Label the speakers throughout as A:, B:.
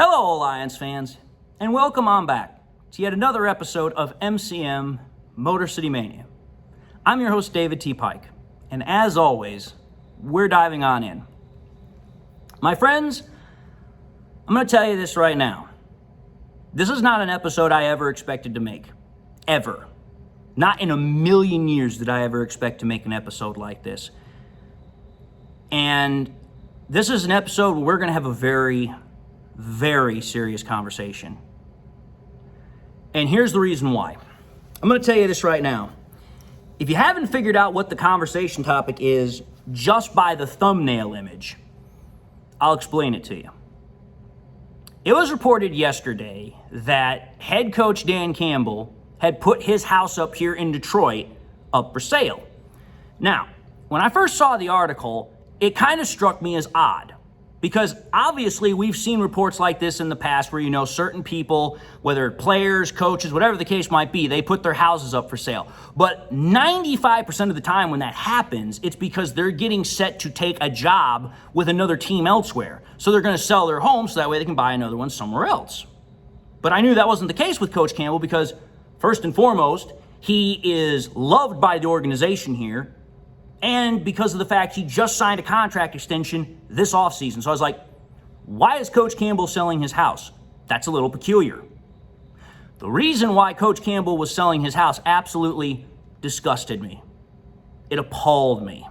A: Hello, Alliance fans, and welcome on back to yet another episode of MCM Motor City Mania. I'm your host, David T. Pike, and as always, we're diving on in. My friends, I'm going to tell you this right now. This is not an episode I ever expected to make. Ever. Not in a million years did I ever expect to make an episode like this. And this is an episode where we're going to have a very, very serious conversation. And here's the reason why. I'm going to tell you this right now. If you haven't figured out what the conversation topic is just by the thumbnail image, I'll explain it to you. It was reported yesterday that head coach Dan Campbell had put his house up here in Detroit up for sale. Now, when I first saw the article, it kind of struck me as odd because obviously we've seen reports like this in the past where, certain people, whether players, coaches, whatever the case might be, they put their houses up for sale. But 95% of the time when that happens, it's because they're getting set to take a job with another team elsewhere. So they're going to sell their home so that way they can buy another one somewhere else. But I knew that wasn't the case with Coach Campbell because first and foremost, he is loved by the organization here, and because of the fact he just signed a contract extension this offseason. So I was like, why is Coach Campbell selling his house? That's a little peculiar. The reason why Coach Campbell was selling his house absolutely disgusted me. It appalled me.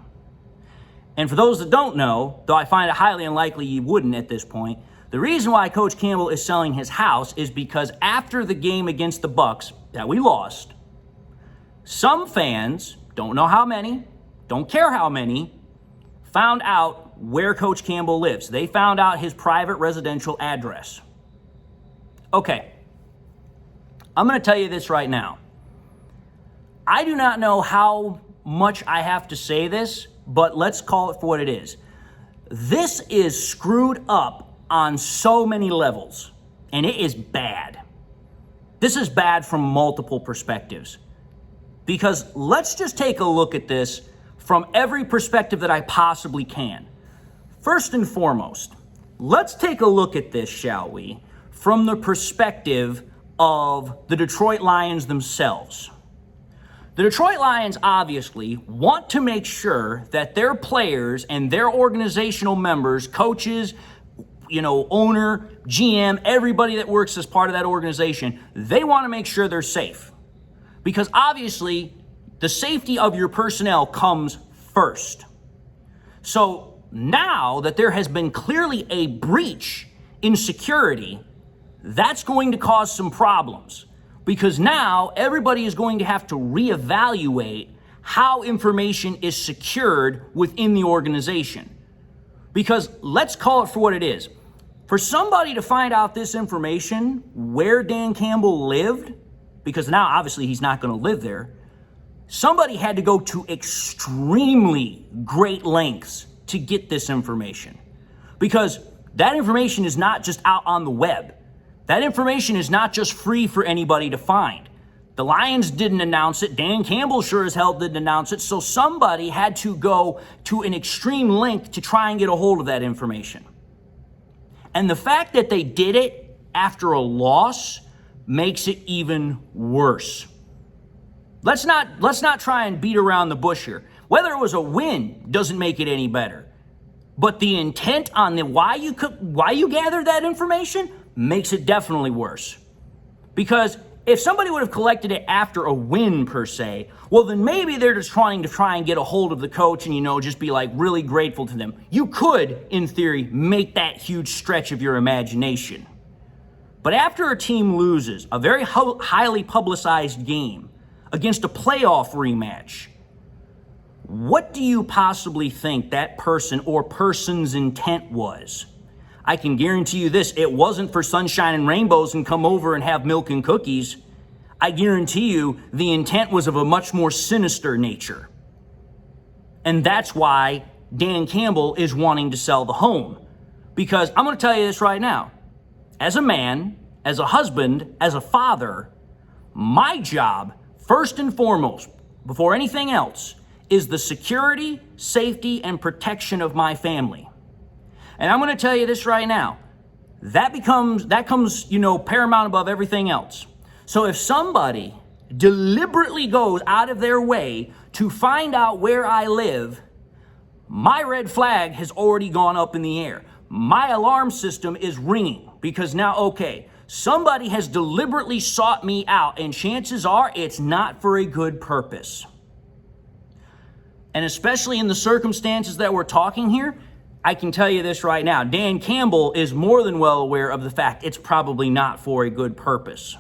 A: And for those that don't know, though I find it highly unlikely you wouldn't at this point, the reason why Coach Campbell is selling his house is because after the game against the Bucks that we lost, some fans, don't know how many, don't care how many, found out where Coach Campbell lives. They found out his private residential address. Okay, I'm going to tell you this right now. I do not know how much I have to say this, but let's call it for what it is. This is screwed up on so many levels, and it is bad. This is bad from multiple perspectives. Because let's just take a look at this from every perspective that I possibly can. First and foremost, let's take a look at this, shall we, from the perspective of the Detroit Lions themselves. The Detroit Lions obviously want to make sure that their players and their organizational members, coaches, owner, GM, everybody that works as part of that organization, they want to make sure they're safe. Because obviously, the safety of your personnel comes first. So now that there has been clearly a breach in security, that's going to cause some problems. Because now everybody is going to have to reevaluate how information is secured within the organization. Because let's call it for what it is. For somebody to find out this information, where Dan Campbell lived, because now obviously he's not going to live there, somebody had to go to extremely great lengths to get this information. Because that information is not just out on the web. That information is not just free for anybody to find. The Lions didn't announce it. Dan Campbell sure as hell didn't announce it. So somebody had to go to an extreme length to try and get a hold of that information. And the fact that they did it after a loss makes it even worse. Let's not try and beat around the bush here. Whether it was a win doesn't make it any better. But the intent on why you gathered that information makes it definitely worse. Because if somebody would have collected it after a win per se, well then maybe they're just trying and get a hold of the coach and just be like really grateful to them. You could, in theory, make that huge stretch of your imagination. But after a team loses a very highly publicized game against a playoff rematch, what do you possibly think that person or person's intent was? I can guarantee you this, it wasn't for sunshine and rainbows and come over and have milk and cookies. I guarantee you the intent was of a much more sinister nature. And that's why Dan Campbell is wanting to sell the home. Because I'm going to tell you this right now. As a man, as a husband, as a father, my job, first and foremost, before anything else, is the security, safety, and protection of my family. And I'm going to tell you this right now. that comes, paramount above everything else. So if somebody deliberately goes out of their way to find out where I live, my red flag has already gone up in the air. My alarm system is ringing because now, okay, somebody has deliberately sought me out, and chances are it's not for a good purpose. And especially in the circumstances that we're talking here, I can tell you this right now. Dan Campbell is more than well aware of the fact it's probably not for a good purpose.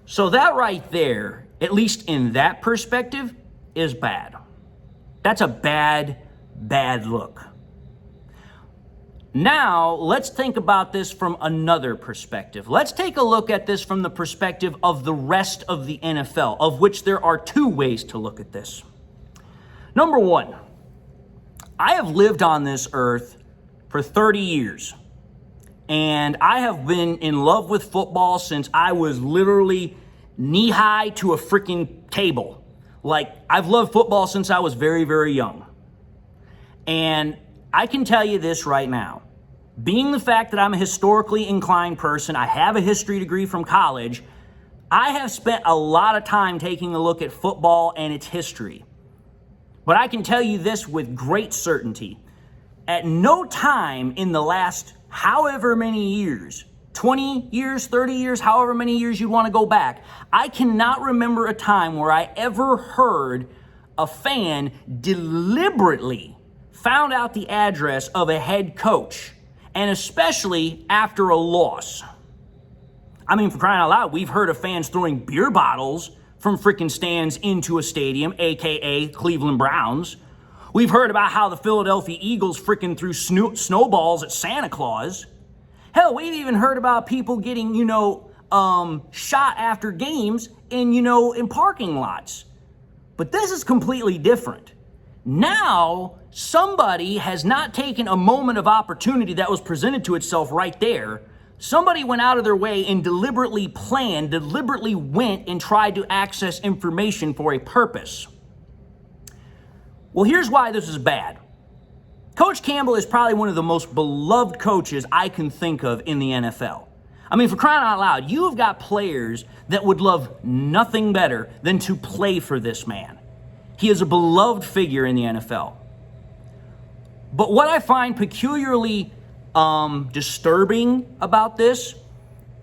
A: So that right there, at least in that perspective, is bad. That's a bad look. Now, let's think about this from another perspective. Let's take a look at this from the perspective of the rest of the NFL, of which there are two ways to look at this. Number one, I have lived on this earth for 30 years, and I have been in love with football since I was literally knee-high to a freaking table. Like, I've loved football since I was very, very young. And I can tell you this right now. Being the fact that I'm a historically inclined person, I have a history degree from college, I have spent a lot of time taking a look at football and its history. But I can tell you this with great certainty. At no time in the last however many years, 20 years, 30 years, however many years you want to go back, I cannot remember a time where I ever heard a fan deliberately found out the address of a head coach, and especially after a loss. I mean, for crying out loud, we've heard of fans throwing beer bottles from freaking stands into a stadium, aka Cleveland Browns. We've heard about how the Philadelphia Eagles freaking threw snowballs at Santa Claus. Hell, we've even heard about people getting, shot after games in parking lots. But this is completely different. Now, somebody has not taken a moment of opportunity that was presented to itself right there. Somebody went out of their way and deliberately went and tried to access information for a purpose. Well, here's why this is bad. Coach Campbell is probably one of the most beloved coaches I can think of in the NFL. I mean, for crying out loud, you've got players that would love nothing better than to play for this man. He is a beloved figure in the NFL. But what I find peculiarly disturbing about this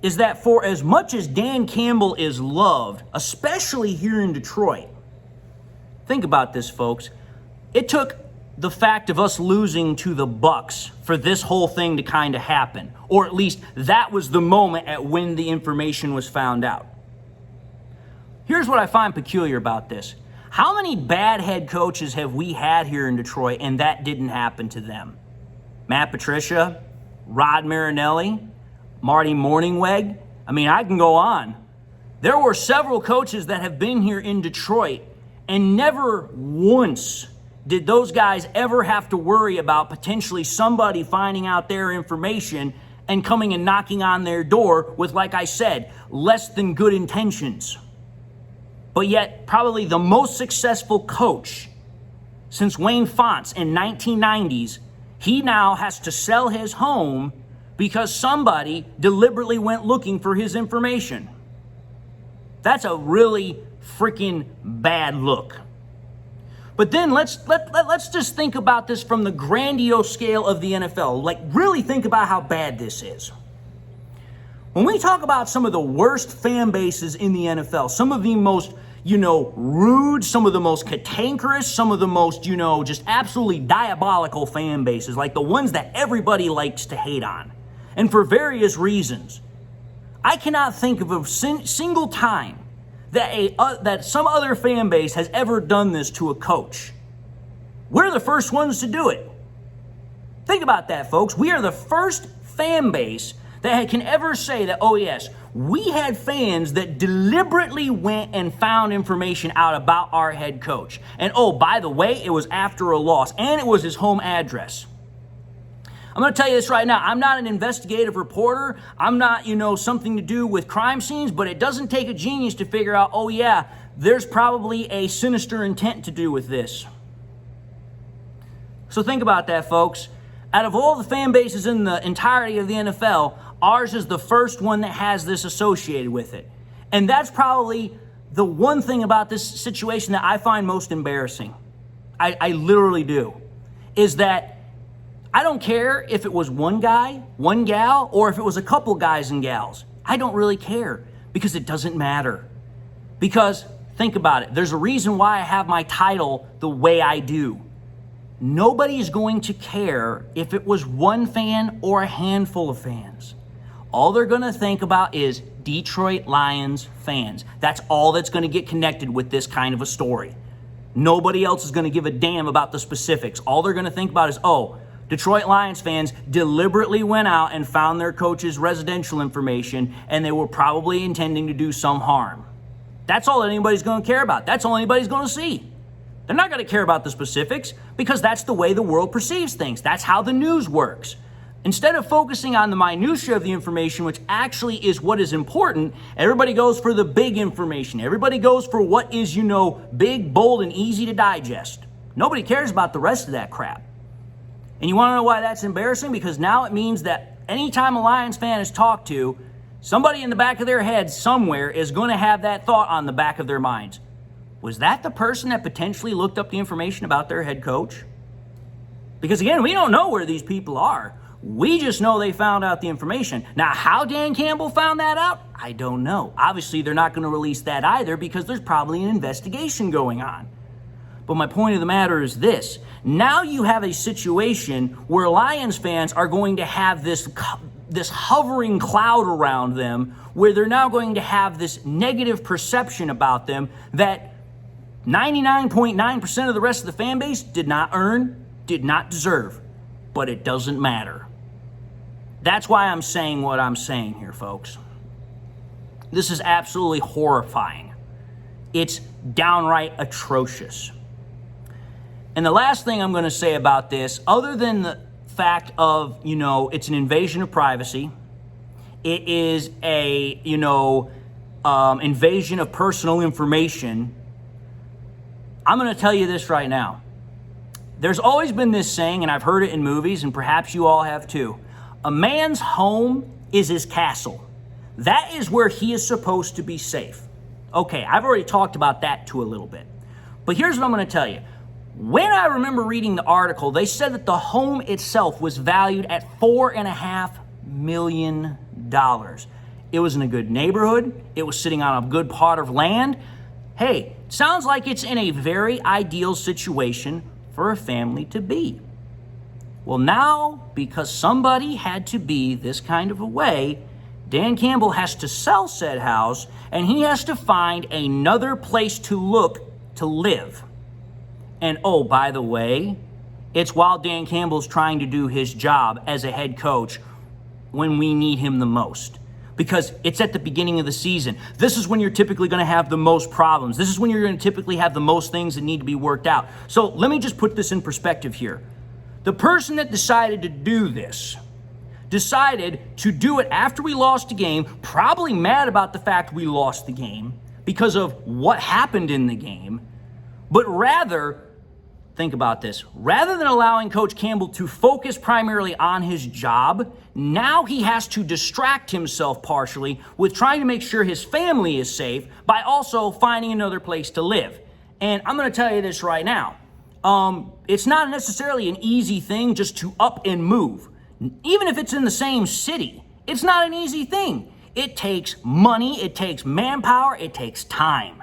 A: is that for as much as Dan Campbell is loved, especially here in Detroit, think about this, folks. It took the fact of us losing to the Bucs for this whole thing to kind of happen, or at least that was the moment at when the information was found out. Here's what I find peculiar about this. How many bad head coaches have we had here in Detroit and that didn't happen to them? Matt Patricia, Rod Marinelli, Marty Morningweg. I mean, I can go on. There were several coaches that have been here in Detroit, and never once did those guys ever have to worry about potentially somebody finding out their information and coming and knocking on their door with, like I said, less than good intentions. But yet, probably the most successful coach since Wayne Fontes in 1990s, he now has to sell his home because somebody deliberately went looking for his information. That's a really freaking bad look. But then let's just think about this from the grandiose scale of the NFL. Like, really think about how bad this is. When we talk about some of the worst fan bases in the NFL, some of the most, rude, some of the most cantankerous, some of the most, just absolutely diabolical fan bases, like the ones that everybody likes to hate on, and for various reasons, I cannot think of a single time that some other fan base has ever done this to a coach. We're the first ones to do it. Think about that, folks. We are the first fan base that can ever say that, oh yes, we had fans that deliberately went and found information out about our head coach. And oh, by the way, it was after a loss, and it was his home address. I'm going to tell you this right now. I'm not an investigative reporter. I'm not, something to do with crime scenes, but it doesn't take a genius to figure out, oh yeah, there's probably a sinister intent to do with this. So think about that, folks. Out of all the fan bases in the entirety of the NFL, ours is the first one that has this associated with it. And that's probably the one thing about this situation that I find most embarrassing. I literally do. Is that I don't care if it was one guy, one gal, or if it was a couple guys and gals. I don't really care because it doesn't matter. Because think about it. There's a reason why I have my title the way I do. Nobody is going to care if it was one fan or a handful of fans. All they're going to think about is Detroit Lions fans. That's all that's going to get connected with this kind of a story. Nobody else is going to give a damn about the specifics. All they're going to think about is, oh, Detroit Lions fans deliberately went out and found their coach's residential information, and they were probably intending to do some harm. That's all anybody's going to care about. That's all anybody's going to see. They're not going to care about the specifics because that's the way the world perceives things. That's how the news works. Instead of focusing on the minutia of the information, which actually is what is important, everybody goes for the big information. Everybody goes for what is, big, bold, and easy to digest. Nobody cares about the rest of that crap. And you want to know why that's embarrassing? Because now it means that anytime a Lions fan is talked to, somebody in the back of their head somewhere is going to have that thought on the back of their minds. Was that the person that potentially looked up the information about their head coach? Because again, we don't know where these people are. We just know they found out the information. Now, how Dan Campbell found that out, I don't know. Obviously, they're not going to release that either because there's probably an investigation going on. But my point of the matter is this. Now you have a situation where Lions fans are going to have this hovering cloud around them where they're now going to have this negative perception about them that 99.9% of the rest of the fan base did not earn, did not deserve. But it doesn't matter. That's why I'm saying what I'm saying here, folks. This is absolutely horrifying. It's downright atrocious. And the last thing I'm going to say about this, other than the fact of, it's an invasion of privacy, it is a, invasion of personal information, I'm going to tell you this right now. There's always been this saying, and I've heard it in movies, and perhaps you all have too. A man's home is his castle. That is where he is supposed to be safe. Okay, I've already talked about that too a little bit. But here's what I'm going to tell you. When I remember reading the article, they said that the home itself was valued at $4.5 million. It was in a good neighborhood. It was sitting on a good plot of land. Hey, sounds like it's in a very ideal situation for a family to be. Well, now, because somebody had to be this kind of a way, Dan Campbell has to sell said house, and he has to find another place to look to live. And oh, by the way, it's while Dan Campbell's trying to do his job as a head coach when we need him the most. Because it's at the beginning of the season. This is when you're typically going to have the most problems. This is when you're going to typically have the most things that need to be worked out. So let me just put this in perspective here. The person that decided to do this decided to do it after we lost a game, probably mad about the fact we lost the game because of what happened in the game, but rather, think about this, rather than allowing Coach Campbell to focus primarily on his job, now he has to distract himself partially with trying to make sure his family is safe by also finding another place to live. And I'm going to tell you this right now. It's not necessarily an easy thing just to up and move. Even if it's in the same city, it's not an easy thing. It takes money, it takes manpower, it takes time.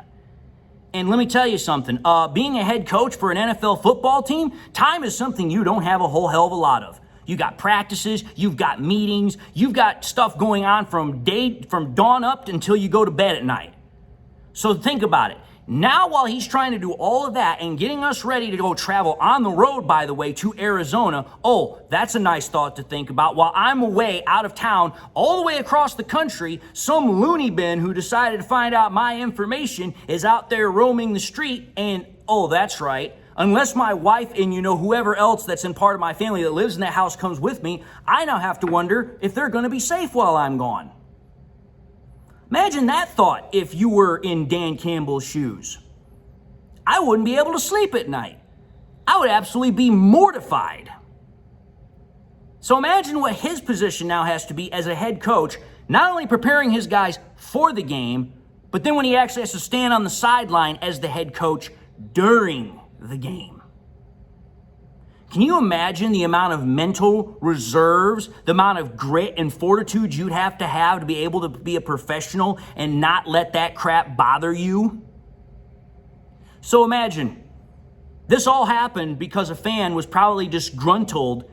A: And let me tell you something, being a head coach for an NFL football team, time is something you don't have a whole hell of a lot of. You got practices, you've got meetings, you've got stuff going on from dawn up until you go to bed at night. So think about it. Now, while he's trying to do all of that and getting us ready to go travel on the road, by the way, to Arizona, oh, that's a nice thought to think about. While I'm away out of town, all the way across the country, some loony bin who decided to find out my information is out there roaming the street. And, oh, that's right. Unless my wife and, whoever else that's in part of my family that lives in that house comes with me, I now have to wonder if they're going to be safe while I'm gone. Imagine that thought if you were in Dan Campbell's shoes. I wouldn't be able to sleep at night. I would absolutely be mortified. So imagine what his position now has to be as a head coach, not only preparing his guys for the game, but then when he actually has to stand on the sideline as the head coach during the game. Can you imagine the amount of mental reserves, the amount of grit and fortitude you'd have to be able to be a professional and not let that crap bother you? So imagine, this all happened because a fan was probably disgruntled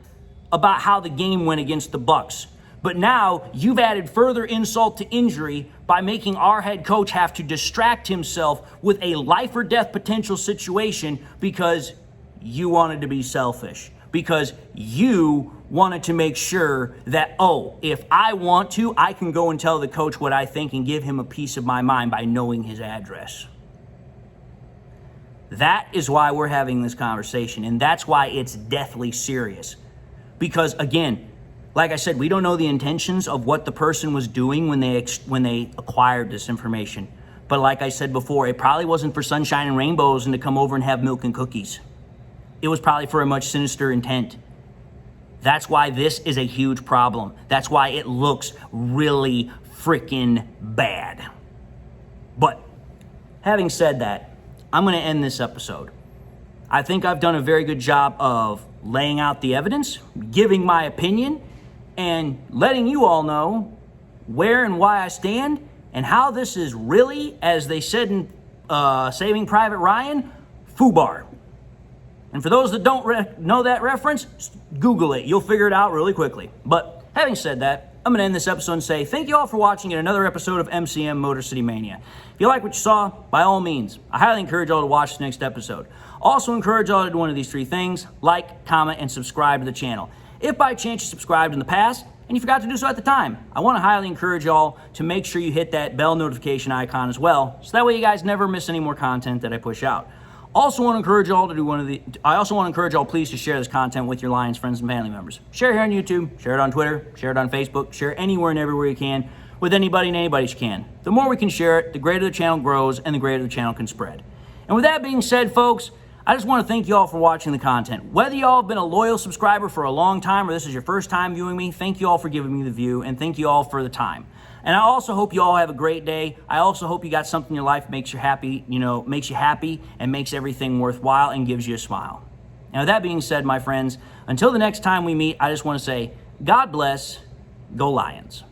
A: about how the game went against the Bucs. But now you've added further insult to injury by making our head coach have to distract himself with a life or death potential situation because you wanted to be selfish, because you wanted to make sure that, oh, if I want to, I can go and tell the coach what I think and give him a piece of my mind by knowing his address. That is why we're having this conversation, and that's why it's deathly serious. Because again, like I said, we don't know the intentions of what the person was doing when they acquired this information. But like I said before, it probably wasn't for sunshine and rainbows and to come over and have milk and cookies. It was probably for a much sinister intent. That's why this is a huge problem. That's why it looks really freaking bad. But having said that, I'm going to end this episode. I think I've done a very good job of laying out the evidence, giving my opinion, and letting you all know where and why I stand and how this is really, as they said in Saving Private Ryan, FUBAR. And for those that don't know that reference, Google it. You'll figure it out really quickly. But having said that, I'm going to end this episode and say thank you all for watching yet another episode of MCM Motor City Mania. If you like what you saw, by all means, I highly encourage y'all to watch the next episode. Also encourage y'all to do one of these three things: like, comment, and subscribe to the channel. If by chance you subscribed in the past and you forgot to do so at the time, I want to highly encourage y'all to make sure you hit that bell notification icon as well, so that way you guys never miss any more content that I push out. Also want to encourage y'all to do I also want to encourage y'all please to share this content with your Lions friends and family members. Share here on YouTube, share it on Twitter, share it on Facebook, share it anywhere and everywhere you can with anybody and anybody you can. The more we can share it, the greater the channel grows and the greater the channel can spread. And with that being said, folks, I just want to thank you all for watching the content. Whether y'all have been a loyal subscriber for a long time or this is your first time viewing me, thank you all for giving me the view and thank you all for the time. And I also hope you all have a great day. I also hope you got something in your life that makes you happy, and makes everything worthwhile and gives you a smile. Now, with that being said, my friends, until the next time we meet, I just want to say, God bless, go Lions.